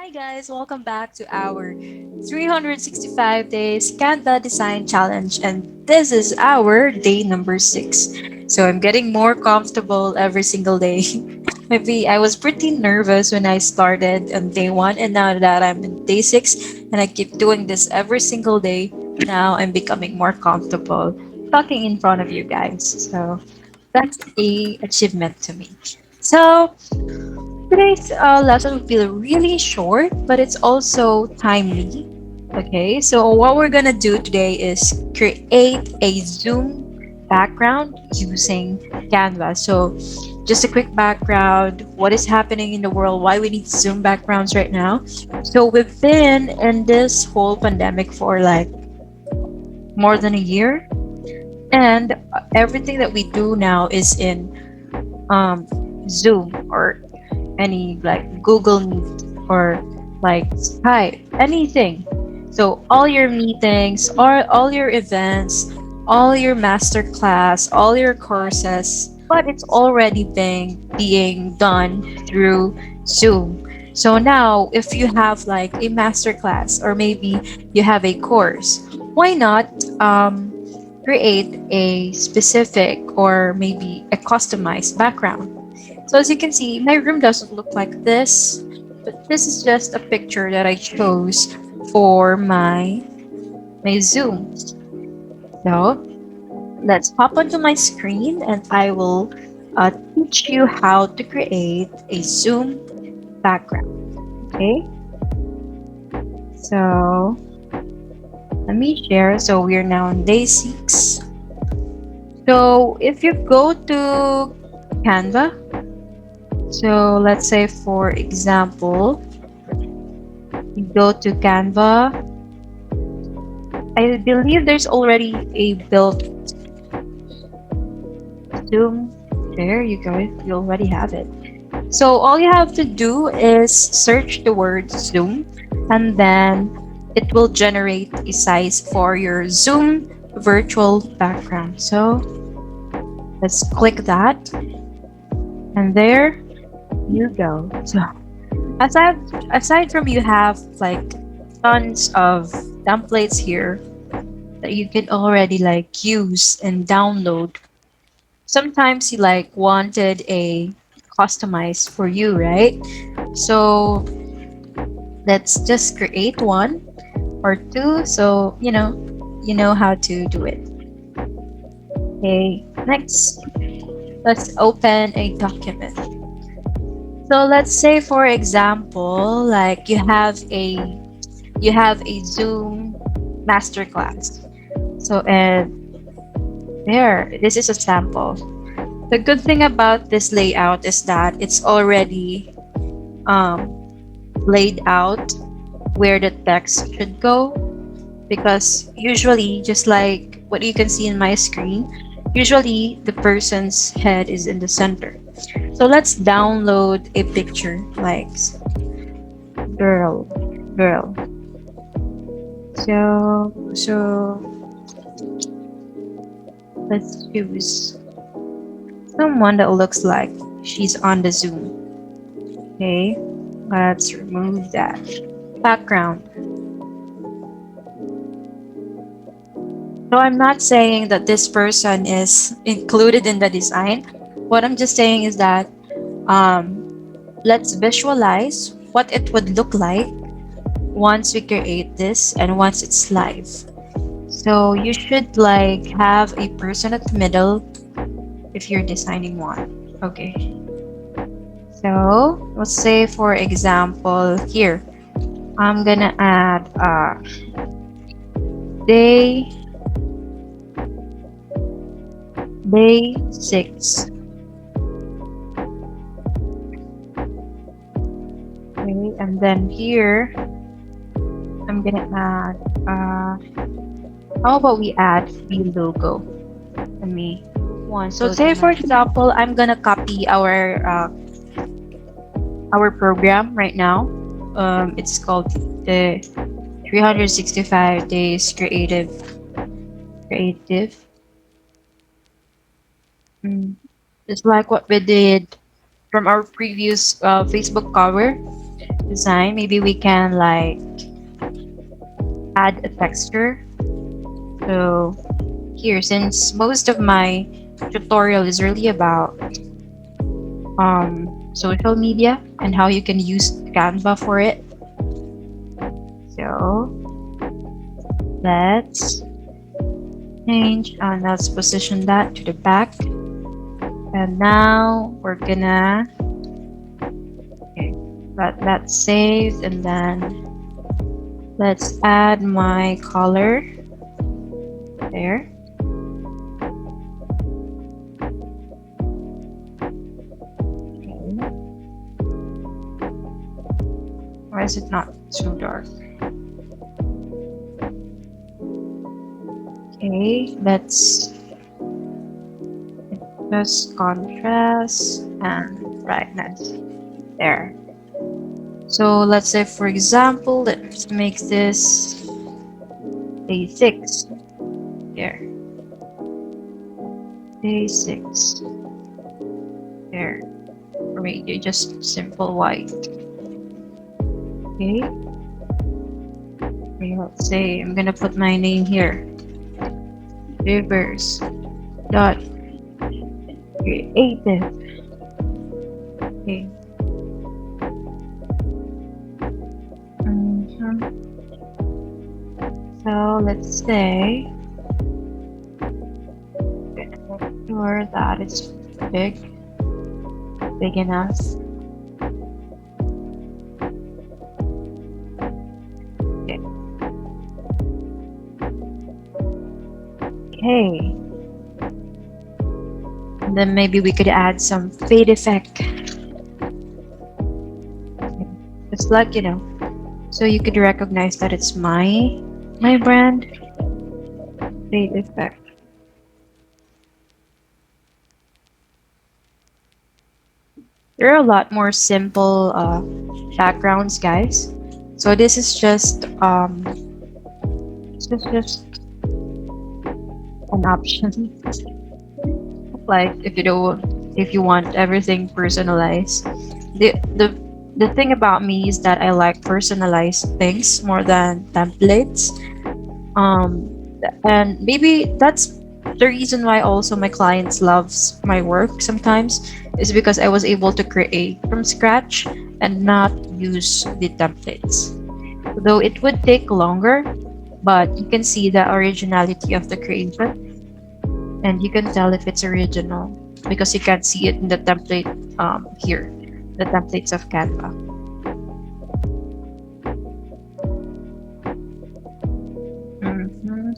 Hi guys, welcome back to our 365 days Canva design challenge, and this is our day number 6. So I'm getting more comfortable every single day. Maybe I was pretty nervous when I started on day 1, and now that I'm in day 6 and I keep doing this every single day, now I'm becoming more comfortable talking in front of you guys. So that's a achievement to me. So today's lesson will be really short, but it's also timely. Okay, so what we're gonna do today is create a Zoom background using Canva. So, just a quick background what is happening in the world, why we need Zoom backgrounds right now. So, we've been in this whole pandemic for like more than a year, and everything that we do now is in um, Zoom or any like Google Meet or like Skype, anything. So all your meetings, all your events, all your master class, all your courses, but it's already being done through Zoom. So now if you have like a master class or maybe you have a course, why not create a specific or maybe a customized background? So as you can see, my room doesn't look like this, but this is just a picture that I chose for my Zoom. So let's pop onto my screen and I will teach you how to create a Zoom background. Okay, so let me share. So we're now on day 6. So if you go to Canva, so let's say for example, you go to Canva. I believe there's already a built Zoom. There you go. You already have it. So all you have to do is search the word Zoom, and then it will generate a size for your Zoom virtual background. So let's click that, and there you go. So aside aside from you have like tons of templates here that you can already like use and download. Sometimes you like wanted a customized for you, right? So let's just create one or two so you know how to do it. Okay, next let's open a document. So let's say for example like you have a Zoom masterclass. So and there, this is a sample. The good thing about this layout is that it's already um, laid out where the text should go, because usually, just like what you can see in my screen, usually the person's head is in the center. So let's download a picture like girl, girl. So let's choose someone that looks like she's on the Zoom. Okay, let's remove that background. So I'm not saying that this person is included in the design. What I'm just saying is that um, let's visualize what it would look like once we create this and once it's live. So you should like have a person at the middle if you're designing one. Okay. So let's say for example here, I'm gonna add day day 6. Okay, and then here I'm gonna add how about we add the logo? Let me one. So say for example, I'm gonna copy our program right now. It's called the 365 days creative. Mm, just like what we did from our previous Facebook cover. design, maybe we can like add a texture. So here, since most of my tutorial is really about social media and how you can use Canva for it. So let's change and let's position that to the back. And now we're gonna okay, let that save, and then let's add my color there. Okay. Why is it not too dark? Okay, let's adjust contrast and brightness there. So let's say, for example, let's make this day 6 there. Day 6 there. Or maybe just simple white. Okay. Okay, let's say I'm gonna put my name here. Reverse dot creative. Okay. Mhm. So let's say make sure that it's big enough. Okay. Okay. And then maybe we could add some fade effect. Okay. Just like, so you could recognize that it's my brand. Fade effect. There are a lot more simple backgrounds, guys. So this is just an option. Like if you want everything personalized. The thing about me is that I like personalized things more than templates. Um, and maybe that's the reason why also my clients loves my work sometimes, is because I was able to create from scratch and not use the templates. Though it would take longer, but you can see the originality of the creation, and you can tell if it's original because you can see it in the template here, the templates of Canva. Mhm.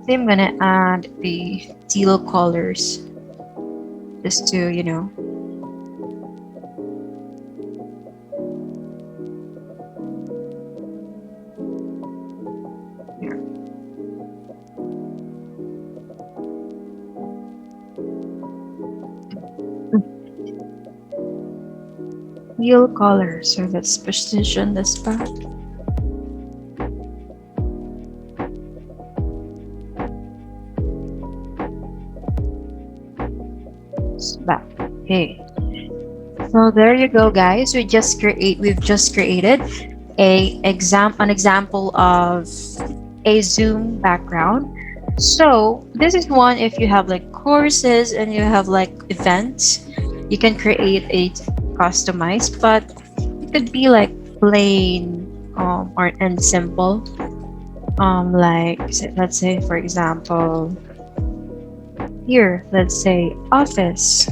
So I'm gonna add the teal colors just to, here. Teal colors. So let's position this back. It's back. Okay. So there you go, guys. We've just created an example of a Zoom background. So this is one if you have like courses and you have like events, you can create a customized, but it could be like plain or and simple. Let's say for example here, let's say office.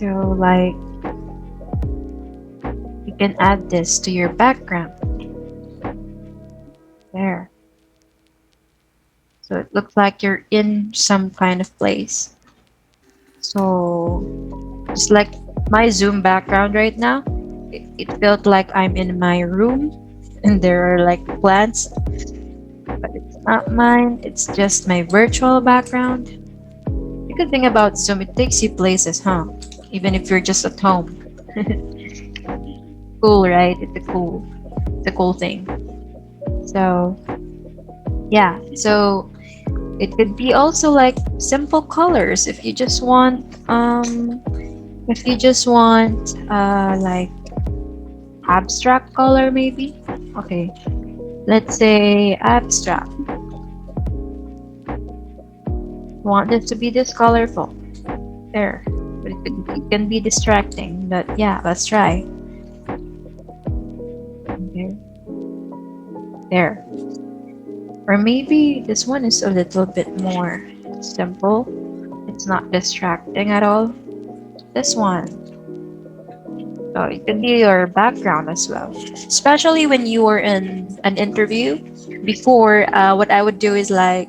So like you can add this to your background there. So it looks like you're in some kind of place. So just like my Zoom background right now, it felt like I'm in my room and there are like plants, but it's not mine. It's just my virtual background. The good thing about Zoom, it takes you places, huh? Even if you're just at home. Cool, right? It's a cool thing. So yeah, so it could be also like simple colors if you just want If you just want like abstract color maybe. Okay, let's say abstract. Want this to be this colorful. There. But it can be distracting. But yeah, let's try. Okay. There. Or maybe this one is a little bit more simple. It's not distracting at all. This one. So it can be your background as well. Especially when you were in an interview. Before, what I would do is like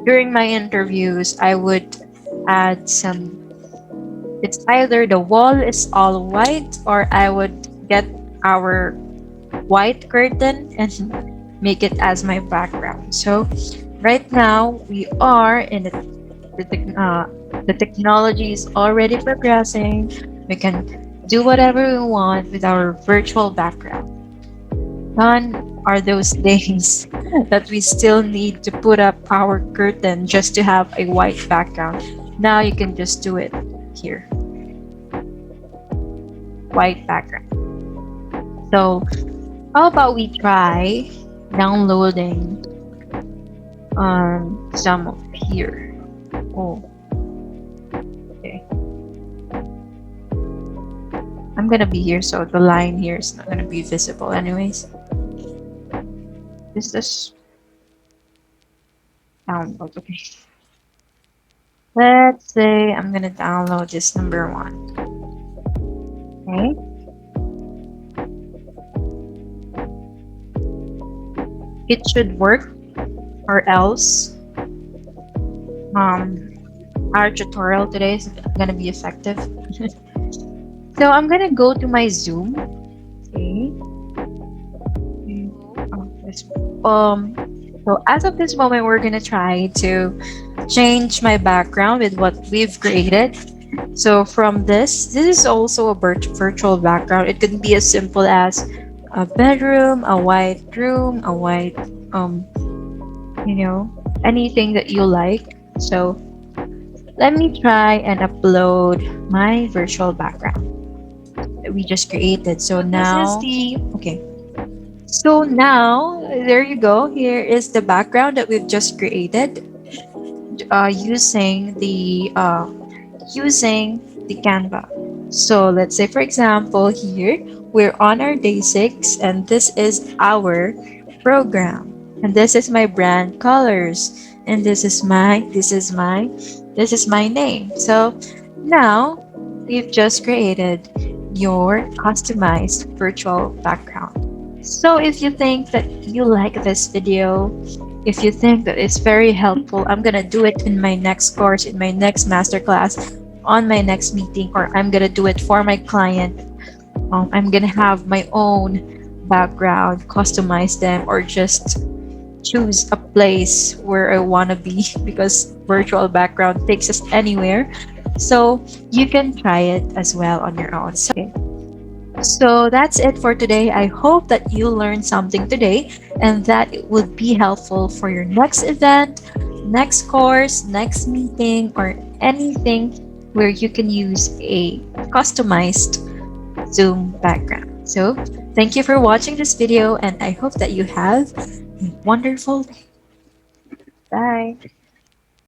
during my interviews, I would add some. It's either the wall is all white or I would get our white curtain and make it as my background. So right now we are in the technology is already progressing. We can do whatever we want with our virtual background. None are those days that we still need to put up our curtain just to have a white background. Now you can just do it here, white background. So how about we try downloading some of here. Oh, okay. I'm gonna be here, so the line here is not gonna be visible anyways. This is download. Okay. Let's say I'm gonna download this number one. Okay. It should work, or else um our tutorial today is gonna be effective. So I'm gonna go to my Zoom. Okay. Oh, so as of this moment, we're gonna try to change my background with what we've created. So from this is also a virtual background. It could be as simple as a bedroom, a white room, a white, um, you know, anything that you like. So let me try and upload my virtual background that we just created. So now, okay. So now, there you go. Here is the background that we've just created using the Canva. So let's say, for example, here we're on our day 6, and this is our program, and this is my brand colors, and this is my name. So now we've just created your customized virtual background. So if you think that you like this video, if you think that it's very helpful, I'm gonna do it in my next course, in my next masterclass, on my next meeting, or I'm gonna do it for my client. I'm gonna have my own background, customize them, or just choose a place where I wanna be because virtual background takes us anywhere. So you can try it as well on your own. So that's it for today. I hope that you learned something today and that it would be helpful for your next event, next course, next meeting, or anything where you can use a customized Zoom background. So thank you for watching this video, and I hope that you have a wonderful day. Bye.